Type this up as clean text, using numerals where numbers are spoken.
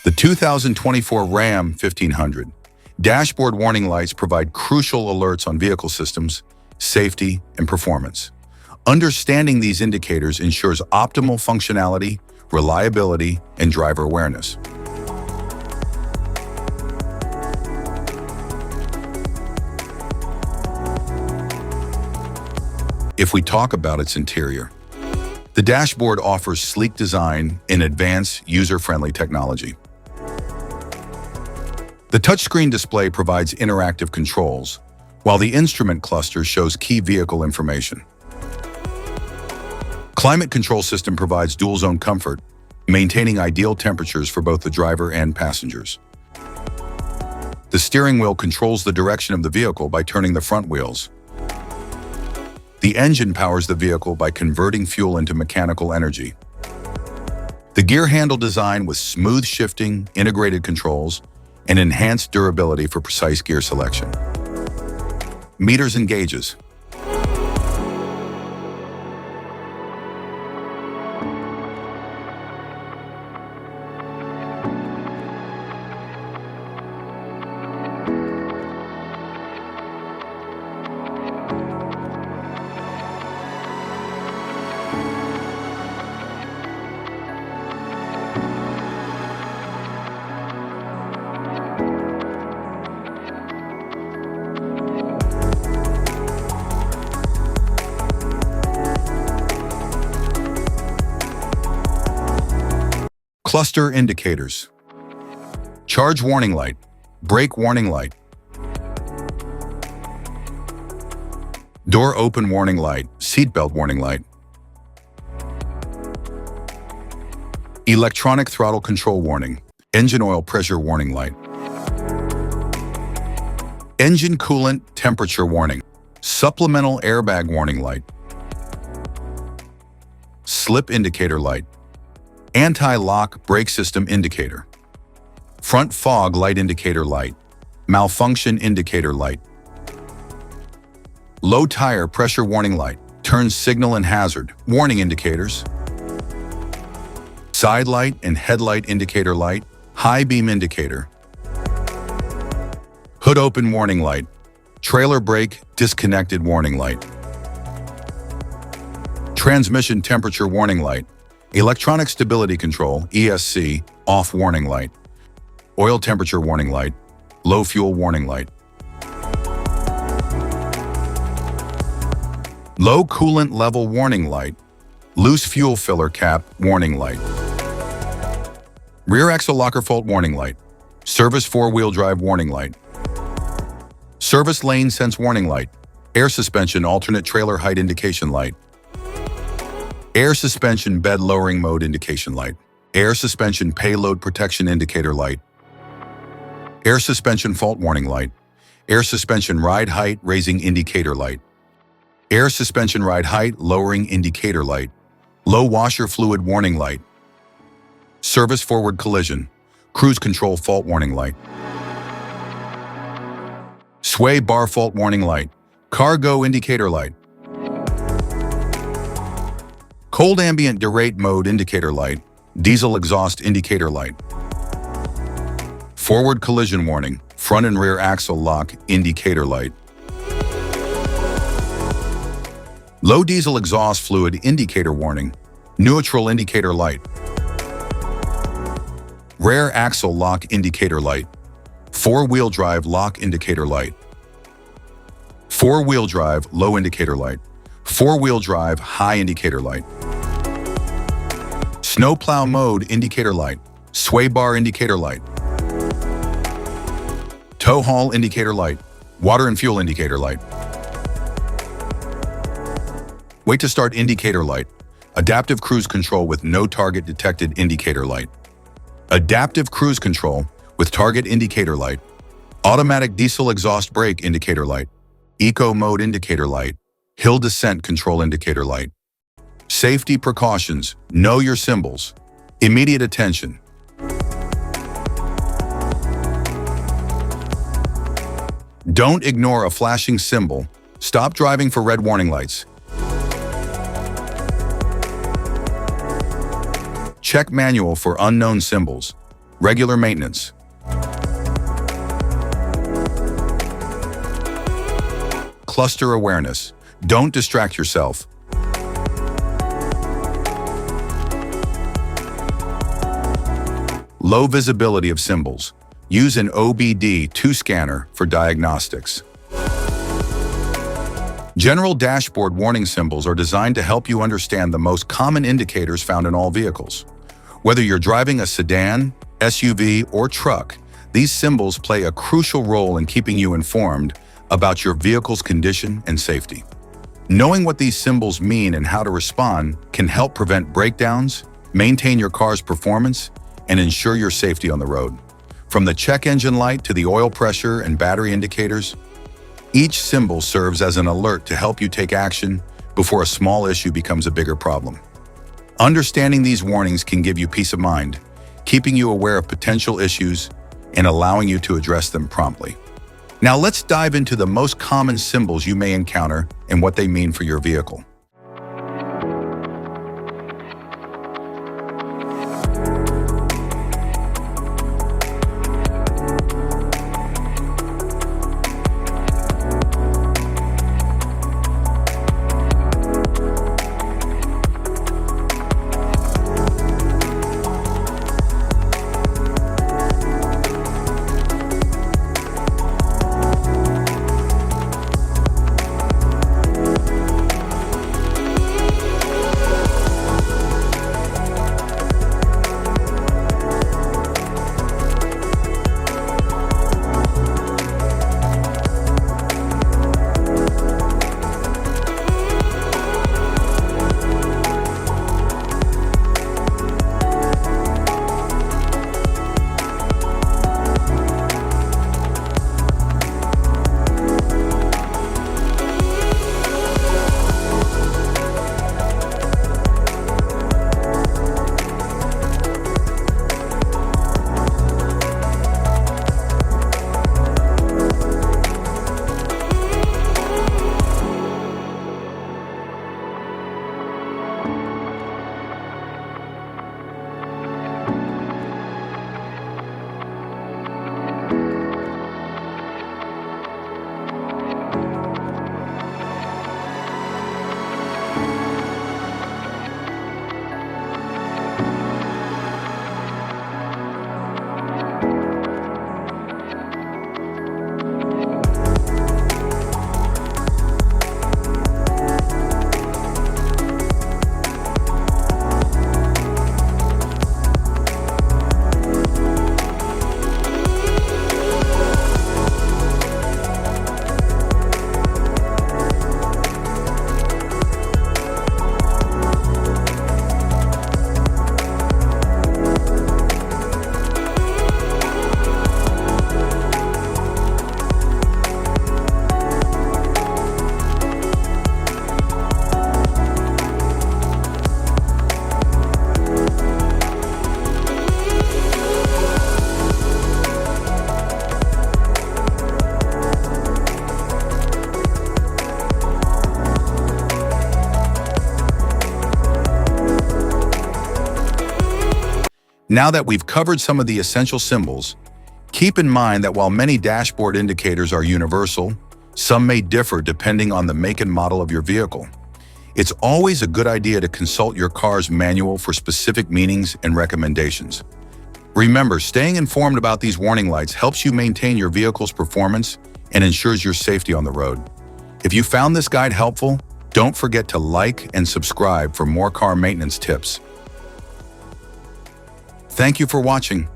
The 2024 Ram 1500 dashboard warning lights provide crucial alerts on vehicle systems, safety, and performance. Understanding these indicators ensures optimal functionality, reliability, and driver awareness. If we talk about its interior, the dashboard offers sleek design and advanced user-friendly technology. The touchscreen display provides interactive controls, while the instrument cluster shows key vehicle information. Climate control system provides dual-zone comfort, maintaining ideal temperatures for both the driver and passengers. The steering wheel controls the direction of the vehicle by turning the front wheels. The engine powers the vehicle by converting fuel into mechanical energy. The gear handle design with smooth shifting, integrated controls, and enhanced durability for precise gear selection. Meters and gauges. Cluster indicators. Charge warning light, brake warning light, door open warning light, seatbelt warning light, electronic throttle control warning, engine oil pressure warning light, engine coolant temperature warning, supplemental airbag warning light, slip indicator light, anti-lock brake system indicator, front fog light indicator light, malfunction indicator light, low tire pressure warning light, turn signal and hazard warning indicators, side light and headlight indicator light, high beam indicator, hood open warning light, trailer brake disconnected warning light, transmission temperature warning light, electronic stability control, ESC, off warning light, oil temperature warning light, low fuel warning light, low coolant level warning light, loose fuel filler cap warning light, rear axle locker fault warning light, service four-wheel drive warning light, service lane sense warning light, air suspension alternate trailer height indication light, air suspension bed lowering mode indication light, air suspension payload protection indicator light, air suspension fault warning light, air suspension ride height raising indicator light, air suspension ride height lowering indicator light, low washer fluid warning light, service forward collision, cruise control fault warning light, sway bar fault warning light, cargo indicator light, cold ambient derate mode indicator light, diesel exhaust indicator light, forward collision warning, front and rear axle lock indicator light, low diesel exhaust fluid indicator warning, neutral indicator light, rear axle lock indicator light, four-wheel drive lock indicator light, four-wheel drive low indicator light, four-wheel drive high indicator light, snowplow mode indicator light, sway bar indicator light, tow haul indicator light, water and fuel indicator light, wait to start indicator light, adaptive cruise control with no target detected indicator light, adaptive cruise control with target indicator light, automatic diesel exhaust brake indicator light, eco mode indicator light, hill descent control indicator light. Safety precautions, know your symbols, immediate attention. Don't ignore a flashing symbol. Stop driving for red warning lights. Check manual for unknown symbols. Regular maintenance. Cluster awareness. Don't distract yourself. Low visibility of symbols. Use an OBD2 scanner for diagnostics. General dashboard warning symbols are designed to help you understand the most common indicators found in all vehicles. Whether you're driving a sedan, SUV, or truck, these symbols play a crucial role in keeping you informed about your vehicle's condition and safety. Knowing what these symbols mean and how to respond can help prevent breakdowns, maintain your car's performance, and ensure your safety on the road. From the check engine light to the oil pressure and battery indicators, each symbol serves as an alert to help you take action before a small issue becomes a bigger problem. Understanding these warnings can give you peace of mind, keeping you aware of potential issues and allowing you to address them promptly. Now let's dive into the most common symbols you may encounter and what they mean for your vehicle. Now that we've covered some of the essential symbols, keep in mind that while many dashboard indicators are universal, some may differ depending on the make and model of your vehicle. It's always a good idea to consult your car's manual for specific meanings and recommendations. Remember, staying informed about these warning lights helps you maintain your vehicle's performance and ensures your safety on the road. If you found this guide helpful, don't forget to like and subscribe for more car maintenance tips. Thank you for watching.